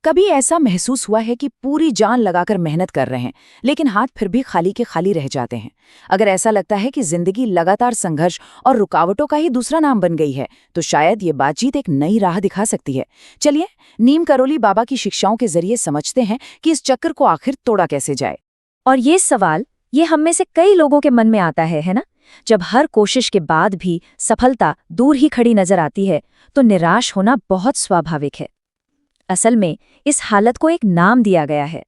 कभी ऐसा महसूस हुआ है कि पूरी जान लगाकर मेहनत कर रहे हैं, लेकिन हाथ फिर भी खाली के खाली रह जाते हैं? अगर ऐसा लगता है कि जिंदगी लगातार संघर्ष और रुकावटों का ही दूसरा नाम बन गई है, तो शायद ये बातचीत एक नई राह दिखा सकती है। चलिए, नीम करोली बाबा की शिक्षाओं के जरिए समझते हैं कि इस चक्र को आखिर तोड़ा कैसे जाए। और ये सवाल ये हम में से कई लोगों के मन में आता है ना? जब हर कोशिश के बाद भी सफलता दूर ही खड़ी नजर आती है, तो निराश होना बहुत स्वाभाविक है। असल में इस हालत को एक नाम दिया गया है।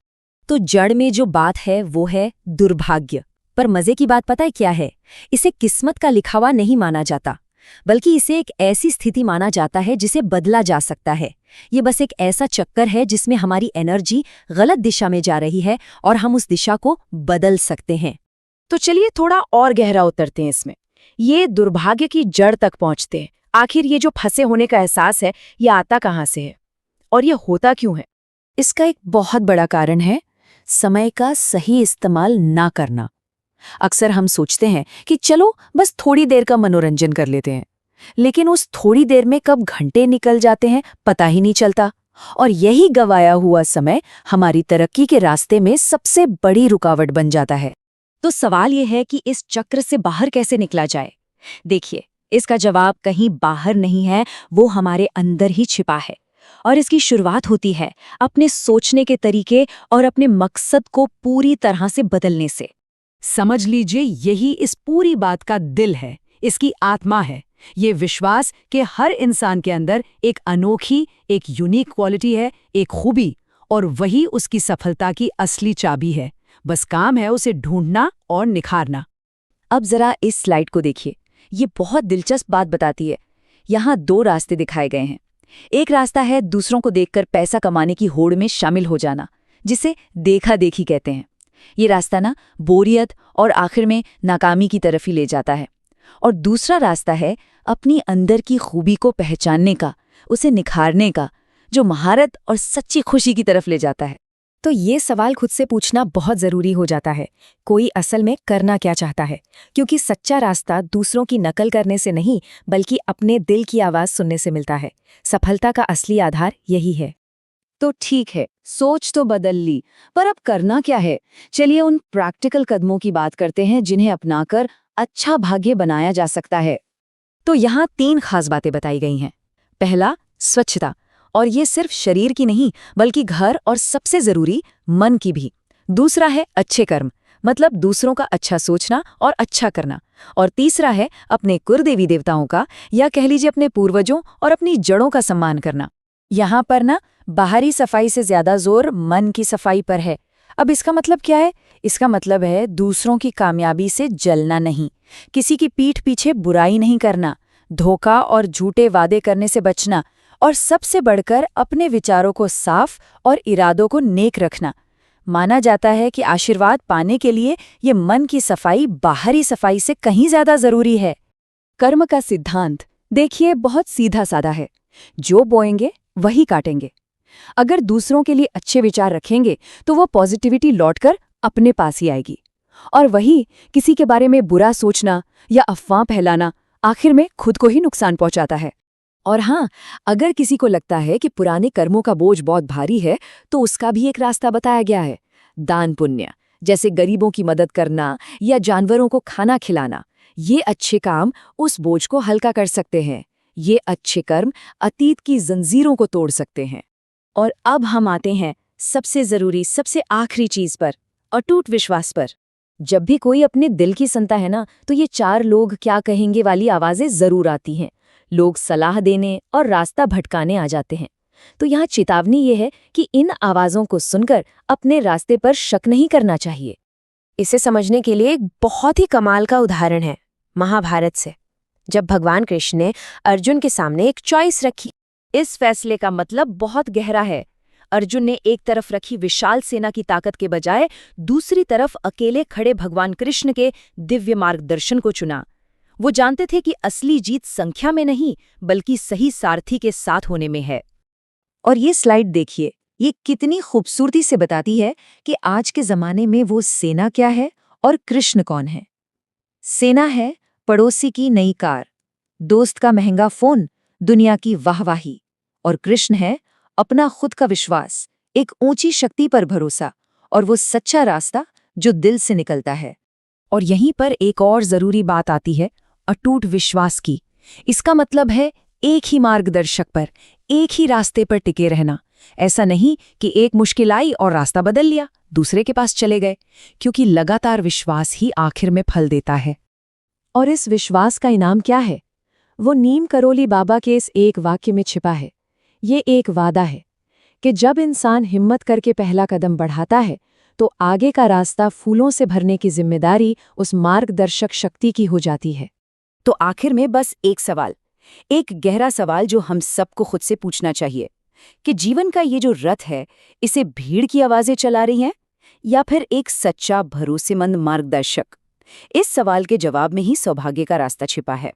तो जड़ में जो बात है वो है दुर्भाग्य। पर मजे की बात पता है क्या है? इसे किस्मत का लिखावा नहीं माना जाता, बल्कि इसे एक ऐसी स्थिति माना जाता है जिसे बदला जा सकता है। ये बस एक ऐसा चक्कर है जिसमें हमारी एनर्जी गलत दिशा में जा रही है और हम उस दिशा को बदल सकते हैं। तो चलिए थोड़ा और गहरा उतरते हैं इसमें। ये दुर्भाग्य की जड़ तक पहुंचते हैं। आखिर ये जो फंसे होने का एहसास है, ये आता कहाँ से है और ये होता क्यों है? इसका एक बहुत बड़ा कारण है समय का सही इस्तेमाल ना करना। अक्सर हम सोचते हैं कि चलो बस थोड़ी देर का मनोरंजन कर लेते हैं, लेकिन उस थोड़ी देर में कब घंटे निकल जाते हैं पता ही नहीं चलता। और यही गवाया हुआ समय हमारी तरक्की के रास्ते में सबसे बड़ी रुकावट बन जाता है। तो सवाल ये है कि इस चक्र से बाहर कैसे निकला जाए? देखिए, इसका जवाब कहीं बाहर नहीं है, वो हमारे अंदर ही छिपा है। और इसकी शुरुआत होती है अपने सोचने के तरीके और अपने मकसद को पूरी तरह से बदलने से। समझ लीजिए, यही इस पूरी बात का दिल है, इसकी आत्मा है। ये विश्वास कि हर इंसान के अंदर एक अनोखी, एक यूनिक क्वालिटी है, एक खूबी, और वही उसकी सफलता की असली चाबी है। बस काम है उसे ढूंढना और निखारना। अब जरा इस स्लाइड को देखिए, ये बहुत दिलचस्प बात बताती है। यहाँ दो रास्ते दिखाए गए हैं। एक रास्ता है दूसरों को देखकर पैसा कमाने की होड़ में शामिल हो जाना, जिसे देखा देखी कहते हैं। ये रास्ता ना बोरियत और आखिर में नाकामी की तरफ ही ले जाता है। और दूसरा रास्ता है अपनी अंदर की खूबी को पहचानने का, उसे निखारने का, जो महारत और सच्ची खुशी की तरफ ले जाता है। तो ये सवाल खुद से पूछना बहुत ज़रूरी हो जाता है, कोई असल में करना क्या चाहता है? क्योंकि सच्चा रास्ता दूसरों की नकल करने से नहीं, बल्कि अपने दिल की आवाज़ सुनने से मिलता है। सफलता का असली आधार यही है। तो ठीक है, सोच तो बदल ली, पर अब करना क्या है? चलिए उन प्रैक्टिकल कदमों की बात करते हैं जिन्हें अपनाकर अच्छा भाग्य बनाया जा सकता है। तो यहाँ 3 खास बातें बताई गई हैं। पहला, स्वच्छता, और ये सिर्फ शरीर की नहीं, बल्कि घर और सबसे जरूरी मन की भी। दूसरा है अच्छे कर्म, मतलब दूसरों का अच्छा सोचना और अच्छा करना। और तीसरा है अपने कुलदेवी देवताओं का, या कह लीजिए अपने पूर्वजों और अपनी जड़ों का सम्मान करना। यहाँ पर ना बाहरी सफाई से ज्यादा जोर मन की सफाई पर है। अब इसका मतलब क्या है? इसका मतलब है दूसरों की कामयाबी से जलना नहीं, किसी की पीठ पीछे बुराई नहीं करना, धोखा और झूठे वादे करने से बचना, और सबसे बढ़कर अपने विचारों को साफ और इरादों को नेक रखना। माना जाता है कि आशीर्वाद पाने के लिए ये मन की सफाई बाहरी सफाई से कहीं ज्यादा जरूरी है। कर्म का सिद्धांत देखिए बहुत सीधा साधा है, जो बोएंगे वही काटेंगे। अगर दूसरों के लिए अच्छे विचार रखेंगे तो वो पॉजिटिविटी लौटकर अपने पास ही आएगी, और वही किसी के बारे में बुरा सोचना या अफवाह फैलाना आखिर में खुद को ही नुकसान पहुंचाता है। और हाँ, अगर किसी को लगता है कि पुराने कर्मों का बोझ बहुत भारी है, तो उसका भी एक रास्ता बताया गया है, दान पुण्य, जैसे गरीबों की मदद करना या जानवरों को खाना खिलाना। ये अच्छे काम उस बोझ को हल्का कर सकते हैं। ये अच्छे कर्म अतीत की जंजीरों को तोड़ सकते हैं। और अब हम आते हैं सबसे जरूरी, सबसे आखिरी चीज पर, अटूट विश्वास पर। जब भी कोई अपने दिल की सुनता है ना, तो ये 4 लोग क्या कहेंगे वाली आवाजें जरूर आती हैं। लोग सलाह देने और रास्ता भटकाने आ जाते हैं। तो यहाँ चेतावनी ये है कि इन आवाज़ों को सुनकर अपने रास्ते पर शक नहीं करना चाहिए। इसे समझने के लिए एक बहुत ही कमाल का उदाहरण है महाभारत से, जब भगवान कृष्ण ने अर्जुन के सामने एक चॉइस रखी। इस फैसले का मतलब बहुत गहरा है। अर्जुन ने एक तरफ रखी विशाल सेना की ताकत के बजाय दूसरी तरफ अकेले खड़े भगवान कृष्ण के दिव्य मार्गदर्शन को चुना। वो जानते थे कि असली जीत संख्या में नहीं, बल्कि सही सारथी के साथ होने में है। और ये स्लाइड देखिए, ये कितनी खूबसूरती से बताती है कि आज के जमाने में वो सेना क्या है और कृष्ण कौन है। सेना है पड़ोसी की नई कार, दोस्त का महंगा फोन, दुनिया की वाहवाही। और कृष्ण है अपना खुद का विश्वास, एक ऊंची शक्ति पर भरोसा और वो सच्चा रास्ता जो दिल से निकलता है। और यहीं पर एक और जरूरी बात आती है, अटूट विश्वास की। इसका मतलब है एक ही मार्गदर्शक पर, एक ही रास्ते पर टिके रहना। ऐसा नहीं कि एक मुश्किल आई और रास्ता बदल लिया, दूसरे के पास चले गए, क्योंकि लगातार विश्वास ही आखिर में फल देता है। और इस विश्वास का इनाम क्या है? वो नीम करोली बाबा के इस एक वाक्य में छिपा है। ये एक वादा है कि जब इंसान हिम्मत करके पहला कदम बढ़ाता है तो आगे का रास्ता फूलों से भरने की जिम्मेदारी उस मार्गदर्शक शक्ति की हो जाती है। तो आखिर में बस एक सवाल, एक गहरा सवाल जो हम सबको खुद से पूछना चाहिए कि जीवन का ये जो रथ है, इसे भीड़ की आवाजें चला रही हैं या फिर एक सच्चा भरोसेमंद मार्गदर्शक? इस सवाल के जवाब में ही सौभाग्य का रास्ता छिपा है।